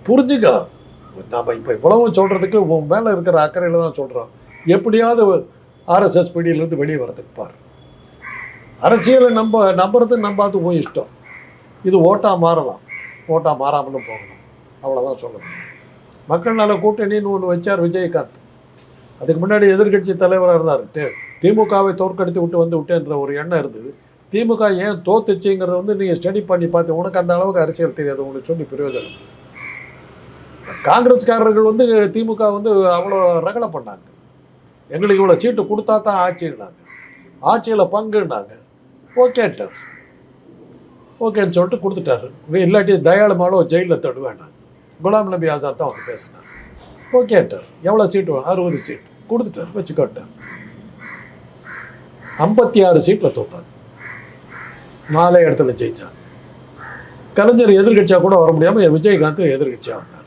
புரிஞ்சுக்க. நம்ம இப்போ இவ்வளவு சொல்கிறதுக்கு உன் மேலே இருக்கிற அக்கறையில் தான் சொல்கிறோம். எப்படியாவது ஆர்எஸ்எஸ் பிடியிலேருந்து வெளியே வரதுக்கு பாரு. அரசியலை நம்புறது நம்பாது போய் இஷ்டம். இது ஓட்டாக மாறலாம், ஓட்டாக மாறாமலும் போகலாம். அவ்வளோதான் சொல்லணும். மக்கள் நல கூட்டணின்னு ஒன்று வச்சார் விஜயகாந்த். அதுக்கு முன்னாடி எதிர்கட்சி தலைவராக இருந்தார். திமுகவை தோற்கடித்து விட்டு விட்டேன்ற ஒரு எண்ணம் இருந்தது. திமுக ஏன் தோத்துச்சுங்கிறத நீங்கள் ஸ்டடி பண்ணி பார்த்து உனக்கு அந்த அளவுக்கு அரசியல் தெரியாது, உங்களுக்கு சொல்லி பிரயோஜனம். காங்கிரஸ்காரர்கள் திமுக அவ்வளோ ரகலை பண்ணாங்க. எங்களுக்கு இவ்வளோ சீட்டு கொடுத்தா தான் ஆட்சின்னாங்க, ஆட்சியில் பங்குன்னாங்க. ஓகேட்டார், ஓகேன்னு சொல்லிட்டு கொடுத்துட்டாரு. இல்லாட்டி தயாளமாலோ ஜெயிலில் தடுவேண்டாங்க. குலாம் நபி ஆசாத் தான் பேசினார். ஓகேட்டார். எவ்வளோ சீட்டு வேணும்? 60 சீட்டு கொடுத்துட்டார், வச்சுக்கோட்டார். 56 சீட்டில் தோத்தாங்க, 4 இடத்துல ஜெயிச்சாங்க. கலைஞர் எதிர்கட்சியாக கூட வர முடியாமல் விஜயகாந்த் எதிர்கட்சியாக வந்தார்.